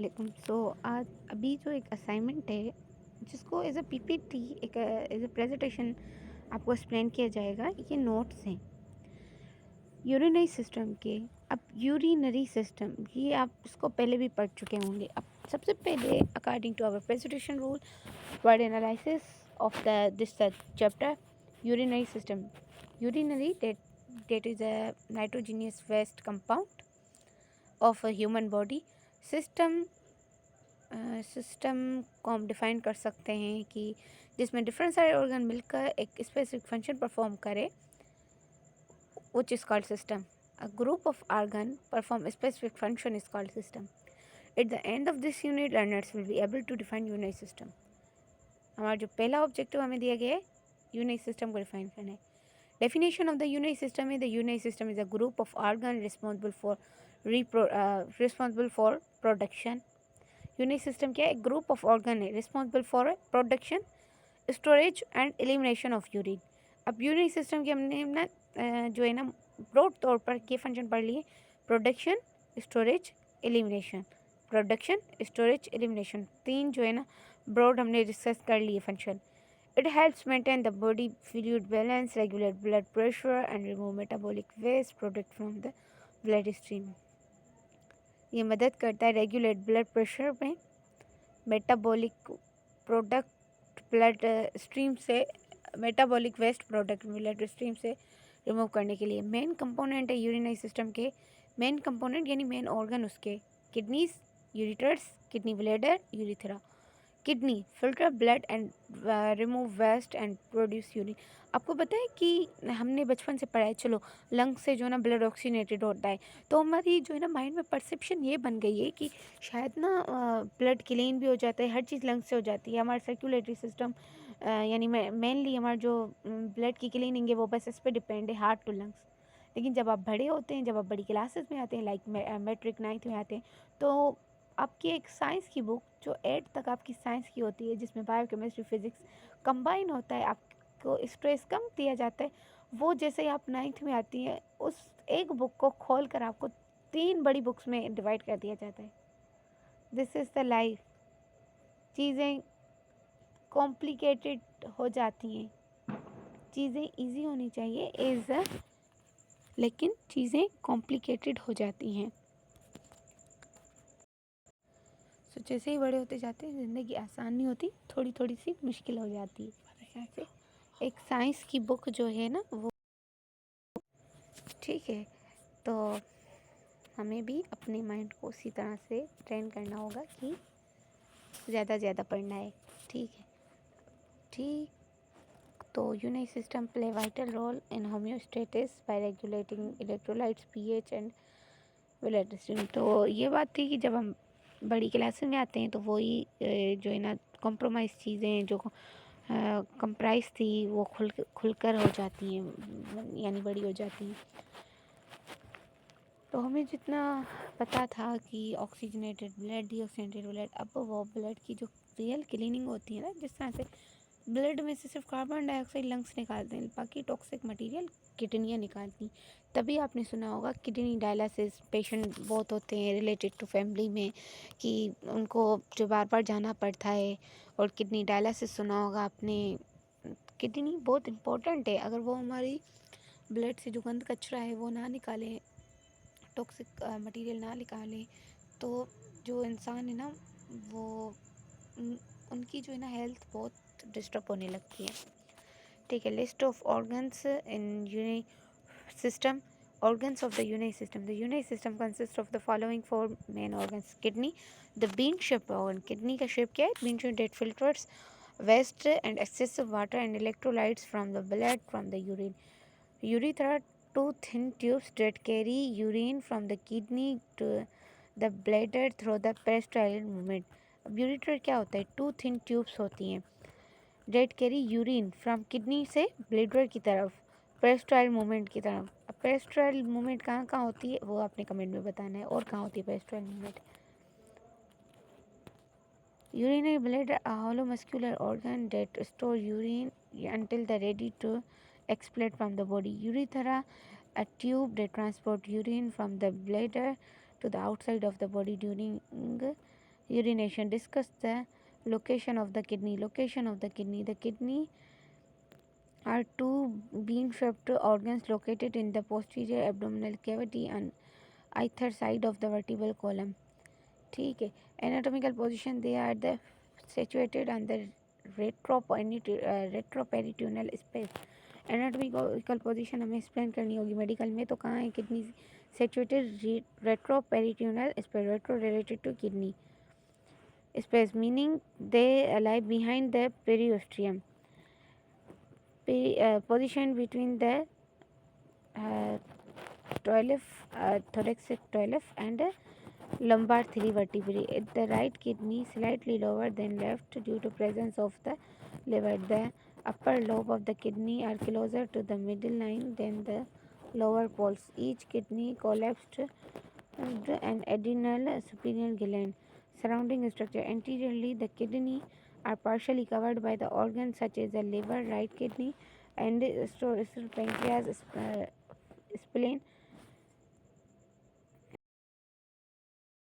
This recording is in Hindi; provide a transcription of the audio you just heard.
वालेकुम। आज अभी जो एक असाइनमेंट है जिसको एज अ पीपीटी एक एज अ प्रेजेंटेशन आपको एक्सप्लेन किया जाएगा। ये नोट्स हैं यूरिनरी सिस्टम के। अब यूरिनरी सिस्टम ये आप इसको पहले भी पढ़ चुके होंगे। अब सबसे पहले according to our presentation rule word analysis of the this chapter urinary system. Urinary that is a nitrogenous waste compound of a human body system। System को हम डिफ़ाइन कर सकते हैं कि जिसमें डिफरेंट सारे ऑर्गन मिलकर एक स्पेसिफिक फंक्शन परफॉर्म करे, which is called system. A group of organ perform a specific function is called system. At the end of this unit, learners will be able to define unit system. हमारा जो पहला ऑब्जेक्टिव हमें दिया गया है यूनिट सिस्टम को डिफाइन करना है। Definition of the unit system है the unit system is a group of organ responsible for production. Unit system क्या है? एक ग्रुप ऑफ ऑर्गन है responsible for production, storage and elimination of urine. अब यूरिन सिस्टम की हमने ना जो है ना ब्रॉड तौर पर ये फंक्शन पढ़ लिए: production, storage, elimination. Production, storage, elimination, तीन जो है ना ब्रॉड हमने डिस्कस कर लिए function. It helps maintain the body fluid balance, regulate blood pressure and remove metabolic waste product from the blood stream. ये मदद करता है रेगुलेट ब्लड प्रेशर में, मेटाबॉलिक प्रोडक्ट ब्लड स्ट्रीम से, metabolic waste product blood stream से रिमूव करने के लिए। मेन कंपोनेंट है यूरिनरी सिस्टम के, मेन कंपोनेंट यानी मेन ऑर्गन उसके: kidneys, ureters, kidney bladder, urethra. Kidney filter blood and remove waste and produce urine. आपको पता है कि हमने बचपन से पढ़ा है, चलो लंग्स से जो है ना ब्लड ऑक्सीनेटेड होता है, तो हमारी जो है ना माइंड में परसेप्शन ये बन गई है कि शायद ना ब्लड क्लीन भी हो जाता है, हर चीज़ लंग्स से हो जाती है। हमारा सर्कुलेटरी सिस्टम यानी मेनली हमारा जो ब्लड की क्लीनिंग है वो बस इस पर डिपेंड है, हार्ट टू लंग्स। लेकिन जब आप बड़े होते हैं, जब आप बड़ी क्लासेस में आते हैं, लाइक मैट्रिक 9th में आते हैं, तो आपकी एक साइंस की बुक जो 8 तक आपकी साइंस की होती है, जिसमें बायो केमिस्ट्री फिज़िक्स कंबाइन होता है, आपको स्ट्रेस कम दिया जाता है, वो जैसे ही आप 9th में आती है उस एक बुक को खोल कर आपको 3 बड़ी बुक्स में डिवाइड कर दिया जाता है। This is the life. चीज़ें कॉम्प्लिकेटेड हो जाती हैं, चीज़ें इजी होनी चाहिए लेकिन चीज़ें कॉम्प्लिकेटेड हो जाती हैं। तो जैसे ही बड़े होते जाते हैं ज़िंदगी आसान नहीं होती, थोड़ी थोड़ी सी मुश्किल हो जाती है। से एक साइंस की बुक जो है ना वो ठीक है। तो हमें भी अपने माइंड को उसी तरह से ट्रेन करना होगा कि ज़्यादा ज़्यादा पढ़ना है। ठीक है, ठीक। तो unit system play vital role in homeostasis by regulating electrolytes, pH and blood stream. तो ये बात थी कि जब हम बड़ी क्लासेस में आते हैं तो वही जो है ना कॉम्प्रोमाइज़ चीज़ें जो कंप्राइज थी वो खुलकर हो जाती हैं, यानी बड़ी हो जाती हैं। तो हमें जितना पता था कि ऑक्सीजनेटेड ब्लड, डीऑक्सीजनेटेड ब्लड, अब वो ब्लड की जो रियल क्लीनिंग होती है ना, जिस तरह से ब्लड में से सिर्फ कार्बन डाइऑक्साइड लंग्स निकालते हैं, बाकी टॉक्सिक मटेरियल किडनियाँ निकालती। तभी आपने सुना होगा किडनी डायलिसिस पेशेंट बहुत होते हैं रिलेटेड टू फैमिली में, कि उनको जो बार बार जाना पड़ता है। और किडनी डायलिसिस सुना होगा आपने। किडनी बहुत इम्पोर्टेंट है, अगर वो हमारी ब्लड से जो गंद कचरा है वो ना निकालें, टॉक्सिक मटेरियल ना निकालें, तो जो इंसान है ना वो उनकी जो है ना हेल्थ बहुत डिस्टर्ब होने लगती है। ठीक है, list of organs in unit system. Organs of the unit system. The unit system consists of the following 4 main organs. Kidney, the bean-shaped organ. Kidney का shape क्या है? Bean-shaped that filters waste and excessive water and electrolytes from the blood from the urine. Urethra, two thin tubes that carry urine from the kidney to the bladder through the peristaltic movement. अब यूरिथ्रा क्या होता है? 2 thin tubes होती हैं that carry urine from kidney से ब्लैडर की तरफ, पेरिस्टाइल मूवमेंट की तरफ। अब पेरिस्टाइल मूवमेंट कहाँ कहाँ होती है वो आपने कमेंट में बताना है, और कहाँ होती है peristyle movement. Urinary bladder a hollow muscular organ that store urine until the ready to expel from the body. Urethra, a tube that transport urine from the bladder to the outside of the body during Urination. Discuss the location of the kidney. Location of the kidney. The kidney are two bean-shaped organs located in the posterior abdominal cavity and either side of the vertebral column. ठीक है. Anatomical position, they are the situated on the retroperitoneal space. Anatomical position हमें एक्सप्लेन करनी होगी मेडिकल में. तो कहाँ है kidney situated? Retroperitoneal space. Retro related to kidney space, meaning they lie behind the periosteum. Position between the 12 thoracic 12 and lumbar 3 vertebrae. The right kidney slightly lower than left due to presence of the liver. The upper lobe of the kidney are closer to the middle line than the lower poles. Each kidney collapsed an adrenal superior gland. Surrounding structure. Anteriorly, the kidney are partially covered by the organs such as the liver, right kidney, and pancreas, spleen,